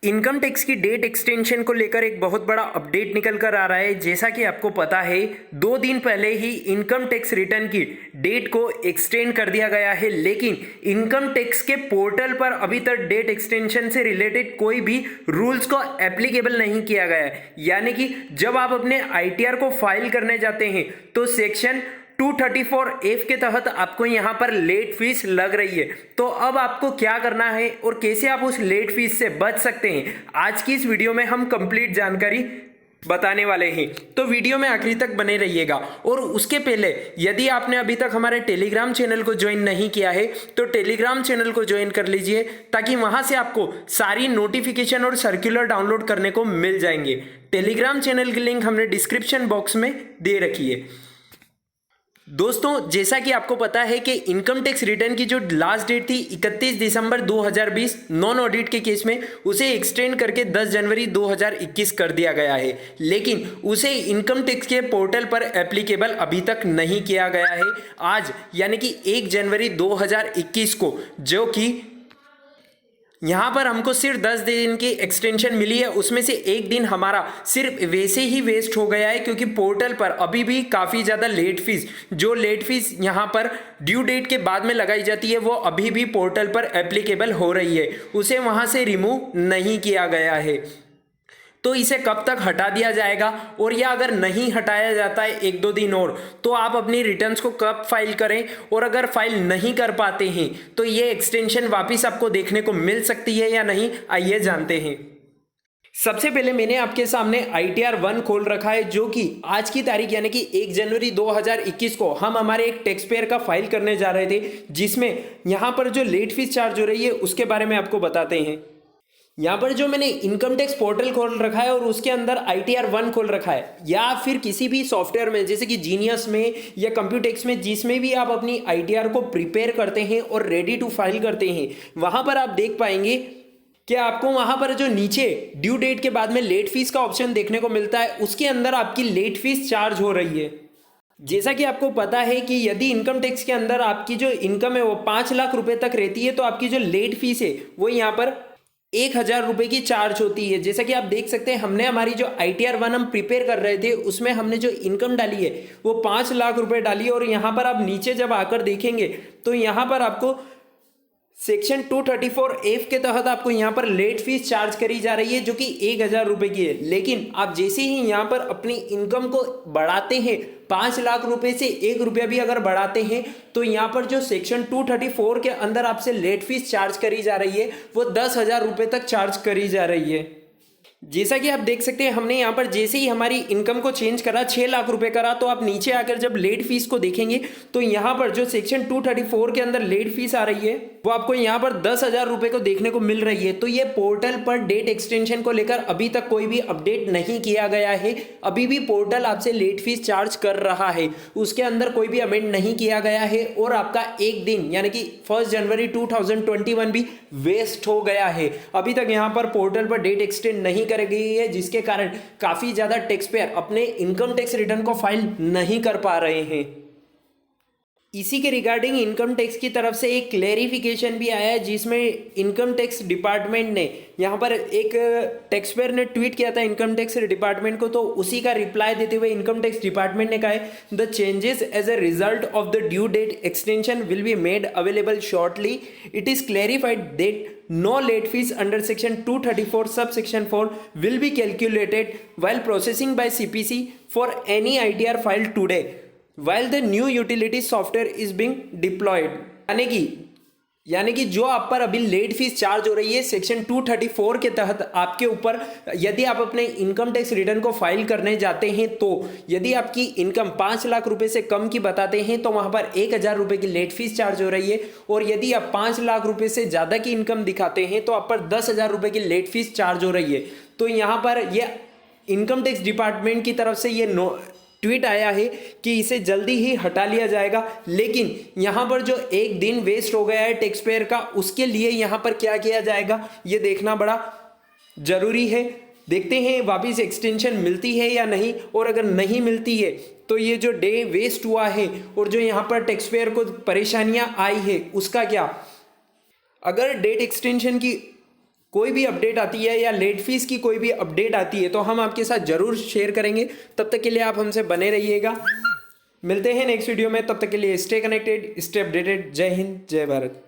Income tax की date extension को लेकर एक बहुत बड़ा अपडेट निकल कर आ रहा है। जैसा कि आपको पता है 2 दिन पहले ही इनकम टैक्स रिटर्न की डेट को एक्सटेंड कर दिया गया है, लेकिन इनकम टैक्स के पोर्टल पर अभी तक डेट एक्सटेंशन से रिलेटेड कोई भी रूल्स को एप्लीकेबल नहीं किया गया है। यानी कि जब आप अपने आईटीआर को फाइल करने जाते हैं तो सेक्शन 234F के तहत आपको यहाँ पर लेट फीस लग रही है। तो अब आपको क्या करना है और कैसे आप उस लेट फीस से बच सकते हैं, आज की इस वीडियो में हम कंप्लीट जानकारी बताने वाले हैं। तो वीडियो में आखिरी तक बने रहिएगा। और उसके पहले यदि आपने अभी तक हमारे टेलीग्राम चैनल को ज्वाइन नहीं किया है तो टेलीग्राम चैनल को ज्वाइन कर लीजिए, ताकि वहां से आपको सारी नोटिफिकेशन और सर्कुलर डाउनलोड करने को मिल जाएंगे। टेलीग्राम चैनल की लिंक हमने डिस्क्रिप्शन बॉक्स में दे रखी है। दोस्तों, जैसा कि आपको पता है कि इनकम टैक्स रिटर्न की जो लास्ट डेट थी 31 दिसंबर 2020 नॉन ऑडिट के केस में, उसे एक्सटेंड करके 10 जनवरी 2021 कर दिया गया है, लेकिन उसे इनकम टैक्स के पोर्टल पर एप्लीकेबल अभी तक नहीं किया गया है। आज यानी कि 1 जनवरी 2021 को, जो कि यहाँ पर हमको सिर्फ 10 दिन की एक्सटेंशन मिली है, उसमें से एक दिन हमारा सिर्फ वैसे ही वेस्ट हो गया है, क्योंकि पोर्टल पर अभी भी काफ़ी ज़्यादा लेट फीस, जो लेट फीस यहाँ पर ड्यू डेट के बाद में लगाई जाती है, वो अभी भी पोर्टल पर एप्लीकेबल हो रही है, उसे वहाँ से रिमूव नहीं किया गया है। तो इसे कब तक हटा दिया जाएगा, और या अगर नहीं हटाया जाता है 1-2 दिन और, तो आप अपनी रिटर्न्स को कब फाइल करें, और अगर फाइल नहीं कर पाते हैं तो ये एक्सटेंशन वापस आपको देखने को मिल सकती है या नहीं, आइए जानते हैं। सबसे पहले मैंने आपके सामने ITR 1 खोल रखा है, जो कि आज की तारीख यानी कि 1 जनवरी 2021 को हम हमारे एक टैक्स पेयर का फाइल करने जा रहे थे, जिसमें यहाँ पर जो लेट फीस चार्ज हो रही है उसके बारे में आपको बताते हैं। यहाँ पर जो मैंने इनकम टैक्स पोर्टल खोल रखा है और उसके अंदर ITR 1 खोल रखा है, या फिर किसी भी सॉफ्टवेयर में जैसे कि जीनियस में या कंप्यूटेक्स में, जिसमें भी आप अपनी ITR को प्रिपेयर करते हैं और रेडी टू फाइल करते हैं, वहां पर आप देख पाएंगे कि आपको वहां पर जो नीचे ड्यू डेट के बाद में लेट फीस का ऑप्शन देखने को मिलता है, उसके अंदर आपकी लेट फीस चार्ज हो रही है। जैसा कि आपको पता है कि यदि इनकम टैक्स के अंदर आपकी जो इनकम है वो 5 लाख रुपए तक रहती है, तो आपकी जो लेट फीस है वो यहाँ पर 1,000 रुपए की चार्ज होती है। जैसा कि आप देख सकते हैं, हमने हमारी जो ITR 1 हम प्रिपेयर कर रहे थे, उसमें हमने जो इनकम डाली है वो 5 लाख रुपए डाली है। और यहाँ पर आप नीचे जब आकर देखेंगे तो यहाँ पर आपको सेक्शन 234F के तहत आपको यहाँ पर लेट फीस चार्ज करी जा रही है, जो कि 1,000 रुपए की है। लेकिन आप जैसे ही यहाँ पर अपनी इनकम को बढ़ाते हैं, 5 लाख रुपए से 1 रुपया भी अगर बढ़ाते हैं, तो यहाँ पर जो सेक्शन 234 के अंदर आपसे लेट फीस चार्ज करी जा रही है वो 10,000 रुपए तक चार्ज करी जा रही है। जैसा कि आप देख सकते हैं, हमने यहाँ पर जैसे ही हमारी इनकम को चेंज करा, 6 लाख रुपए करा, तो आप नीचे आकर जब लेट फीस को देखेंगे तो यहाँ पर जो सेक्शन 234 के अंदर लेट फीस आ रही है वो आपको यहाँ पर 10,000 रुपए को देखने को मिल रही है। तो ये पोर्टल पर डेट एक्सटेंशन को लेकर अभी तक कोई भी अपडेट नहीं किया गया है, अभी भी पोर्टल आपसे लेट फीस चार्ज कर रहा है, उसके अंदर कोई भी अमेंड नहीं किया गया है। और आपका एक दिन यानी कि 1 जनवरी 2021 भी वेस्ट हो गया है। अभी तक यहाँ पर पोर्टल पर डेट एक्सटेंड नहीं कर गई है, जिसके कारण काफी ज्यादा टैक्स पेयर अपने इनकम टैक्स रिटर्न को फाइल नहीं कर पा रहे हैं। इसी के रिगार्डिंग इनकम टैक्स की तरफ से एक क्लेरिफिकेशन भी आया है, जिसमें इनकम टैक्स डिपार्टमेंट ने यहाँ पर एक टैक्स पेयर ने ट्वीट किया था इनकम टैक्स डिपार्टमेंट को, तो उसी का रिप्लाई देते हुए इनकम टैक्स डिपार्टमेंट ने कहा है, the changes as a result of the due date extension will be made available shortly. It is clarified that no late fees under section 234 subsection 4 will be calculated while processing by CPC for any ITR filed today while the new utility software is being deployed। यानी कि जो आप पर अभी late fees charge हो रही है section 234 के तहत आपके ऊपर, यदि आप अपने इनकम टैक्स रिटर्न को फाइल करने जाते हैं, तो यदि आपकी इनकम 5 लाख रुपए से कम की बताते हैं तो वहां पर 1,000 रुपए की लेट फीस चार्ज हो रही है। और यदि आप 5 लाख रुपए से ज्यादा की इनकम दिखाते हैं तो आप पर 10,000 रुपए की लेट फीस चार्ज हो रही है। तो यहाँ पर यह इनकम टैक्स डिपार्टमेंट की तरफ से ये ट्वीट आया है कि इसे जल्दी ही हटा लिया जाएगा। लेकिन यहां पर जो एक दिन वेस्ट हो गया है टैक्स पेयर का, उसके लिए यहां पर क्या किया जाएगा ये देखना बड़ा जरूरी है। देखते हैं वापिस एक्सटेंशन मिलती है या नहीं, और अगर नहीं मिलती है तो ये जो डे वेस्ट हुआ है और जो यहां पर टैक्स पेयर को परेशानियां आई है उसका क्या। अगर डेट एक्सटेंशन की कोई भी अपडेट आती है या लेट फीस की कोई भी अपडेट आती है तो हम आपके साथ ज़रूर शेयर करेंगे। तब तक के लिए आप हमसे बने रहिएगा। मिलते हैं नेक्स्ट वीडियो में, तब तक के लिए स्टे कनेक्टेड, स्टे अपडेटेड। जय हिंद, जय भारत।